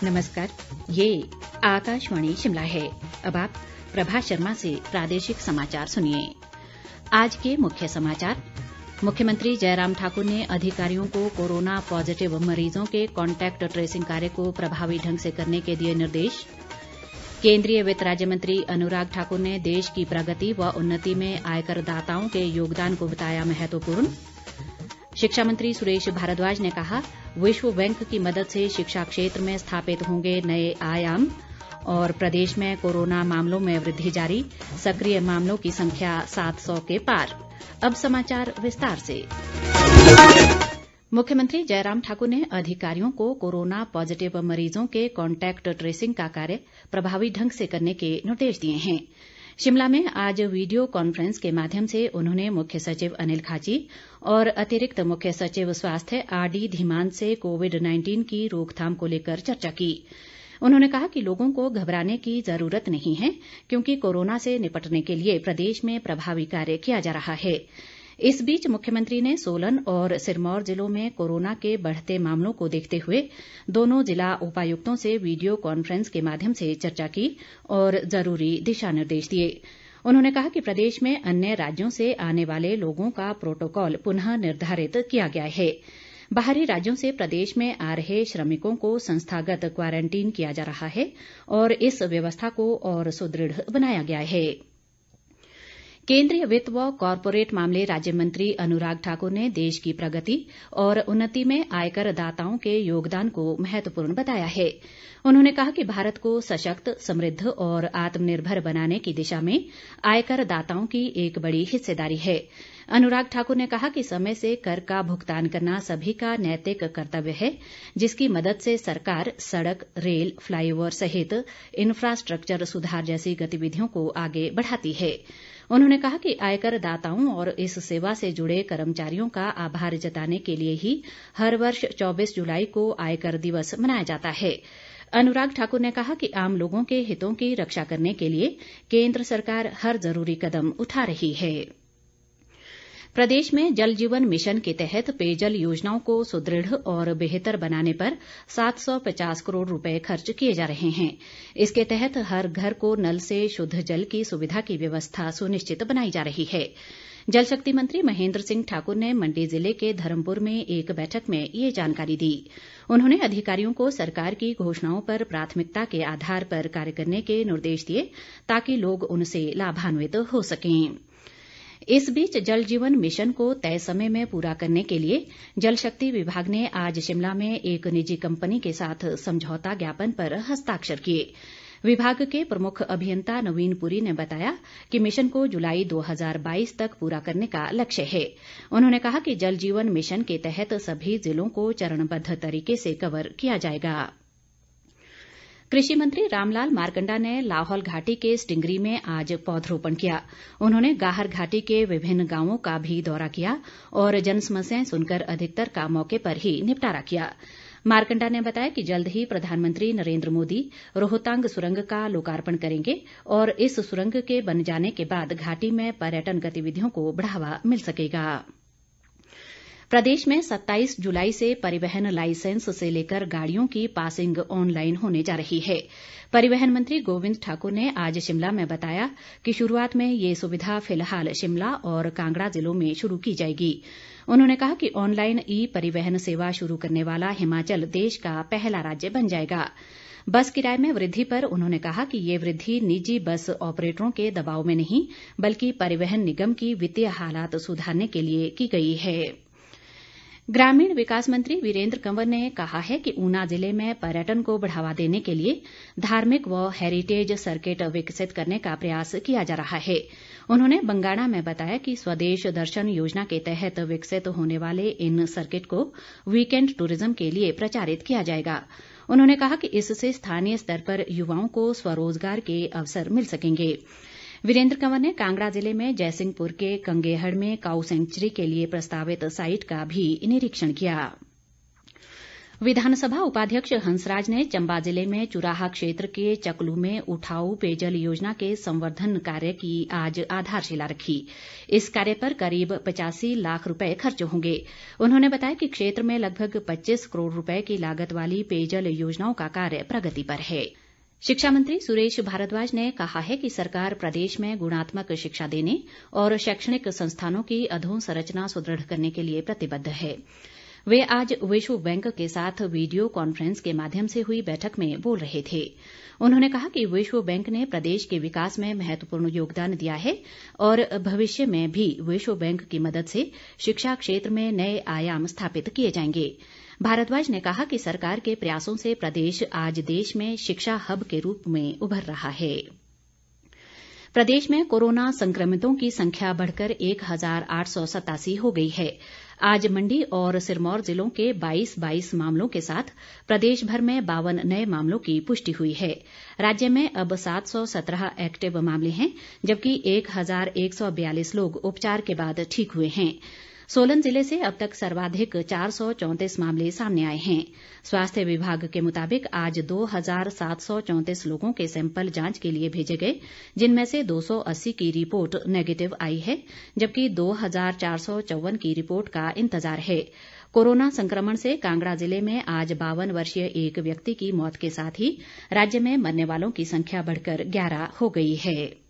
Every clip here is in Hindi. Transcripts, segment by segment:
नमस्कार, ये आकाशवाणी शिमला है। अब आप प्रभा शर्मा से प्रादेशिक समाचार सुनिए। आज के मुख्य समाचार। मुख्यमंत्री जयराम ठाकुर ने अधिकारियों को कोरोना पॉजिटिव मरीजों के कॉन्टैक्ट ट्रेसिंग कार्य को प्रभावी ढंग से करने के दिए निर्देश। केंद्रीय वित्त राज्य मंत्री अनुराग ठाकुर ने देश की प्रगति व उन्नति में आयकर दाताओं के योगदान को बताया महत्वपूर्ण। शिक्षा मंत्री सुरेश भारद्वाज ने कहा, विश्व बैंक की मदद से शिक्षा क्षेत्र में स्थापित होंगे नए आयाम। और प्रदेश में कोरोना मामलों में वृद्धि जारी, सक्रिय मामलों की संख्या 700 के पार। अब समाचार विस्तार से। मुख्यमंत्री जयराम ठाकुर ने अधिकारियों को कोरोना पॉजिटिव मरीजों के कॉन्टैक्ट ट्रेसिंग का कार्य प्रभावी ढंग से करने के निर्देश दिए हैं। शिमला में आज वीडियो कॉन्फ्रेंस के माध्यम से उन्होंने मुख्य सचिव अनिल खाची और अतिरिक्त मुख्य सचिव स्वास्थ्य आरडी धीमान से कोविड-19 की रोकथाम को लेकर चर्चा की। उन्होंने कहा कि लोगों को घबराने की जरूरत नहीं है, क्योंकि कोरोना से निपटने के लिए प्रदेश में प्रभावी कार्य किया जा रहा है। इस बीच मुख्यमंत्री ने सोलन और सिरमौर जिलों में कोरोना के बढ़ते मामलों को देखते हुए दोनों जिला उपायुक्तों से वीडियो कॉन्फ्रेंस के माध्यम से चर्चा की और जरूरी दिशा निर्देश दिए। उन्होंने कहा कि प्रदेश में अन्य राज्यों से आने वाले लोगों का प्रोटोकॉल पुनः निर्धारित किया गया है। बाहरी राज्यों से प्रदेश में आ रहे श्रमिकों को संस्थागत क्वारंटीन किया जा रहा है और इस व्यवस्था को और सुदृढ़ बनाया गया है। केंद्रीय वित्त व कॉरपोरेट मामले राज्य मंत्री अनुराग ठाकुर ने देश की प्रगति और उन्नति में आयकर दाताओं के योगदान को महत्वपूर्ण बताया है। उन्होंने कहा कि भारत को सशक्त, समृद्ध और आत्मनिर्भर बनाने की दिशा में आयकर दाताओं की एक बड़ी हिस्सेदारी है। अनुराग ठाकुर ने कहा कि समय से कर का भुगतान करना सभी का नैतिक कर्तव्य है, जिसकी मदद से सरकार सड़क, रेल, फ्लाईओवर सहित इंफ्रास्ट्रक्चर सुधार जैसी गतिविधियों को आगे बढ़ाती है। उन्होंने कहा कि आयकर दाताओं और इस सेवा से जुड़े कर्मचारियों का आभार जताने के लिए ही हर वर्ष 24 जुलाई को आयकर दिवस मनाया जाता है। अनुराग ठाकुर ने कहा कि आम लोगों के हितों की रक्षा करने के लिए केंद्र सरकार हर जरूरी कदम उठा रही है। प्रदेश में जल जीवन मिशन के तहत पेयजल योजनाओं को सुदृढ़ और बेहतर बनाने पर 750 करोड़ रुपए खर्च किए जा रहे हैं। इसके तहत हर घर को नल से शुद्ध जल की सुविधा की व्यवस्था सुनिश्चित बनाई जा रही है। जल शक्ति मंत्री महेंद्र सिंह ठाकुर ने मंडी जिले के धर्मपुर में एक बैठक में ये जानकारी दी। उन्होंने अधिकारियों को सरकार की घोषणाओं पर प्राथमिकता के आधार पर कार्य करने के निर्देश दिए, ताकि लोग उनसे लाभान्वित हो सकें। इस बीच जल जीवन मिशन को तय समय में पूरा करने के लिए जल शक्ति विभाग ने आज शिमला में एक निजी कंपनी के साथ समझौता ज्ञापन पर हस्ताक्षर किए। विभाग के प्रमुख अभियंता नवीन पुरी ने बताया कि मिशन को जुलाई 2022 तक पूरा करने का लक्ष्य है। उन्होंने कहा कि जल जीवन मिशन के तहत सभी जिलों को चरणबद्ध तरीके से कवर किया जाएगा। कृषि मंत्री रामलाल मारकंडा ने लाहौल घाटी के स्टिंगरी में आज पौधरोपण किया। उन्होंने गाहर घाटी के विभिन्न गांवों का भी दौरा किया और जनसमस्याएं सुनकर अधिकतर का मौके पर ही निपटारा किया। मारकंडा ने बताया कि जल्द ही प्रधानमंत्री नरेंद्र मोदी रोहतांग सुरंग का लोकार्पण करेंगे और इस सुरंग के बन जाने के बाद घाटी में पर्यटन गतिविधियों को बढ़ावा मिल सकेगा। प्रदेश में 27 जुलाई से परिवहन लाइसेंस से लेकर गाड़ियों की पासिंग ऑनलाइन होने जा रही है। परिवहन मंत्री गोविंद ठाकुर ने आज शिमला में बताया कि शुरुआत में ये सुविधा फिलहाल शिमला और कांगड़ा जिलों में शुरू की जाएगी। उन्होंने कहा कि ऑनलाइन ई परिवहन सेवा शुरू करने वाला हिमाचल देश का पहला राज्य बन जाएगा। बस किराए में वृद्धि पर उन्होंने कहा कि ये वृद्धि निजी बस ऑपरेटरों के दबाव में नहीं, बल्कि परिवहन निगम की वित्तीय हालात सुधारने के लिए की गई है। ग्रामीण विकास मंत्री वीरेंद्र कंवर ने कहा है कि ऊना जिले में पर्यटन को बढ़ावा देने के लिए धार्मिक व हेरिटेज सर्किट विकसित करने का प्रयास किया जा रहा है। उन्होंने बंगाणा में बताया कि स्वदेश दर्शन योजना के तहत विकसित होने वाले इन सर्किट को वीकेंड टूरिज्म के लिए प्रचारित किया जाएगा। उन्होंने कहा कि इससे स्थानीय स्तर पर युवाओं को स्वरोजगार के अवसर मिल सकेंगे। वीरेंद्र कंवर ने कांगड़ा जिले में जयसिंहपुर के कंगेहड़ में काऊ सेंचुरी के लिए प्रस्तावित साइट का भी निरीक्षण किया। विधानसभा उपाध्यक्ष हंसराज ने चंबा जिले में चुराह क्षेत्र के चकलू में उठाऊ पेयजल योजना के संवर्धन कार्य की आज आधारशिला रखी। इस कार्य पर करीब 85 लाख रुपए खर्च होंगे। उन्होंने बताया कि क्षेत्र में लगभग 25 करोड़ रुपए की लागत वाली पेयजल योजनाओं का कार्य प्रगति पर है। शिक्षा मंत्री सुरेश भारद्वाज ने कहा है कि सरकार प्रदेश में गुणात्मक शिक्षा देने और शैक्षणिक संस्थानों की अधोसंरचना सुदृढ़ करने के लिए प्रतिबद्ध है। वे आज विश्व बैंक के साथ वीडियो कॉन्फ्रेंस के माध्यम से हुई बैठक में बोल रहे थे। उन्होंने कहा कि विश्व बैंक ने प्रदेश के विकास में महत्वपूर्ण योगदान दिया है और भविष्य में भी विश्व बैंक की मदद से शिक्षा क्षेत्र में नए आयाम स्थापित किए जाएंगे। भारद्वाज ने कहा कि सरकार के प्रयासों से प्रदेश आज देश में शिक्षा हब के रूप में उभर रहा है। प्रदेश में कोरोना संक्रमितों की संख्या बढ़कर 1887 हो गई है। आज मंडी और सिरमौर जिलों के 22 मामलों के साथ प्रदेश भर में 52 नए मामलों की पुष्टि हुई है। राज्य में अब 717 एक्टिव मामले हैं, जबकि 1142 लोग उपचार के बाद ठीक हुए हैं। सोलन जिले से अब तक सर्वाधिक 434 मामले सामने आए हैं। स्वास्थ्य विभाग के मुताबिक आज 2734 लोगों के सैंपल जांच के लिए भेजे गए, जिनमें से 280 की रिपोर्ट नेगेटिव आई है, जबकि 2454 की रिपोर्ट का इंतजार है। कोरोना संक्रमण से कांगड़ा जिले में आज 52 वर्षीय एक व्यक्ति की मौत के साथ ही राज्य में मरने वालों की संख्या बढ़कर 11 हो गई है।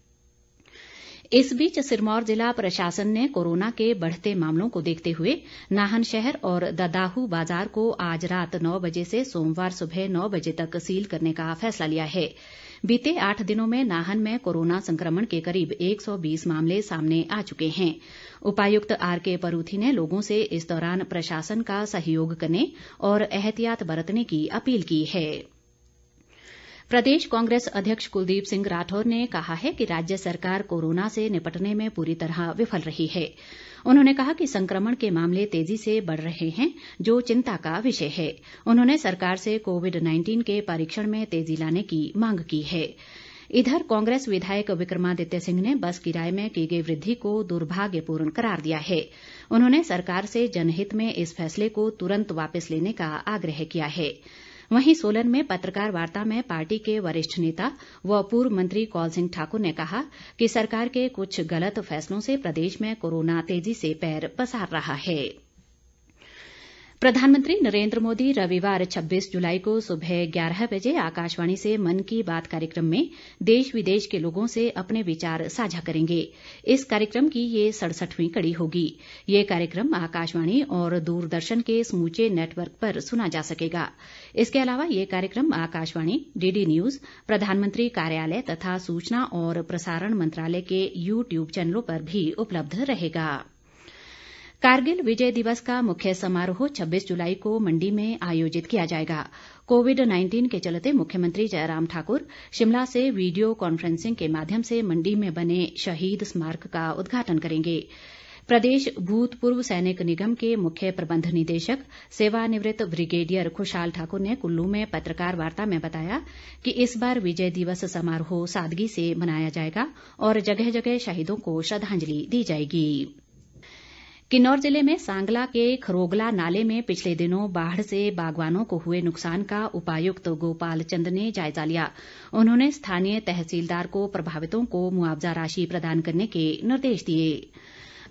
इस बीच सिरमौर जिला प्रशासन ने कोरोना के बढ़ते मामलों को देखते हुए नाहन शहर और ददाहू बाजार को आज रात 9 बजे से सोमवार सुबह 9 बजे तक सील करने का फैसला लिया है। बीते 8 दिनों में नाहन में कोरोना संक्रमण के करीब 120 मामले सामने आ चुके हैं। उपायुक्त आरके परूथी ने लोगों से इस दौरान प्रशासन का सहयोग करने और एहतियात बरतने की अपील की है। प्रदेश कांग्रेस अध्यक्ष कुलदीप सिंह राठौर ने कहा है कि राज्य सरकार कोरोना से निपटने में पूरी तरह विफल रही है। उन्होंने कहा कि संक्रमण के मामले तेजी से बढ़ रहे हैं, जो चिंता का विषय है। उन्होंने सरकार से कोविड-19 के परीक्षण में तेजी लाने की मांग की है। इधर कांग्रेस विधायक विक्रमादित्य सिंह ने बस किराए में की गई वृद्धि को दुर्भाग्यपूर्ण करार दिया है। उन्होंने सरकार से जनहित में इस फैसले को तुरंत वापस लेने का आग्रह किया है। वहीं सोलन में पत्रकार वार्ता में पार्टी के वरिष्ठ नेता व पूर्व मंत्री कौल सिंह ठाकुर ने कहा कि सरकार के कुछ गलत फैसलों से प्रदेश में कोरोना तेजी से पैर पसार रहा है। प्रधानमंत्री नरेंद्र मोदी रविवार 26 जुलाई को सुबह 11 बजे आकाशवाणी से मन की बात कार्यक्रम में देश विदेश के लोगों से अपने विचार साझा करेंगे। इस कार्यक्रम की ये 67वीं कड़ी होगी। ये कार्यक्रम आकाशवाणी और दूरदर्शन के समूचे नेटवर्क पर सुना जा सकेगा। इसके अलावा ये कार्यक्रम आकाशवाणी, डीडी न्यूज, प्रधानमंत्री कार्यालय तथा सूचना और प्रसारण मंत्रालय के YouTube चैनलों पर भी उपलब्ध रहेगा। कारगिल विजय दिवस का मुख्य समारोह 26 जुलाई को मंडी में आयोजित किया जाएगा। कोविड-19 के चलते मुख्यमंत्री जयराम ठाकुर शिमला से वीडियो कॉन्फ्रेंसिंग के माध्यम से मंडी में बने शहीद स्मारक का उद्घाटन करेंगे। प्रदेश भूतपूर्व सैनिक निगम के मुख्य प्रबंध निदेशक सेवानिवृत्त ब्रिगेडियर खुशहाल ठाकुर ने कुल्लू में पत्रकार वार्ता में बताया कि इस बार विजय दिवस समारोह सादगी से मनाया जाएगा और जगह जगह शहीदों को श्रद्धांजलि दी जाएगी। किन्नौर जिले में सांगला के खरोगला नाले में पिछले दिनों बाढ़ से बागवानों को हुए नुकसान का उपायुक्त गोपाल चंद ने जायजा लिया। उन्होंने स्थानीय तहसीलदार को प्रभावितों को मुआवजा राशि प्रदान करने के निर्देश दिए।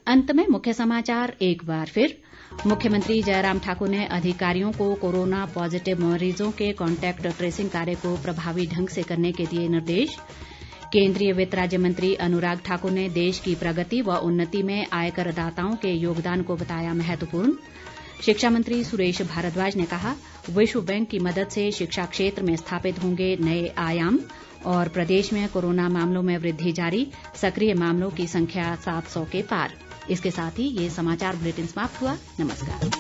अंत में मुख्य समाचार एक बार फिर। मुख्यमंत्री जयराम ठाकुर ने अधिकारियों को कोरोना पॉजिटिव मरीजों के कॉन्टैक्ट ट्रेसिंग कार्य को प्रभावी ढंग से करने के दिए निर्देश। केंद्रीय वित्त राज्य मंत्री अनुराग ठाकुर ने देश की प्रगति व उन्नति में आयकर दाताओं के योगदान को बताया महत्वपूर्ण। शिक्षा मंत्री सुरेश भारद्वाज ने कहा, विश्व बैंक की मदद से शिक्षा क्षेत्र में स्थापित होंगे नए आयाम। और प्रदेश में कोरोना मामलों में वृद्धि जारी, सक्रिय मामलों की संख्या 700 के पार। इसके साथ ही ये समाचार बुलेटिन समाप्त हुआ। नमस्कार।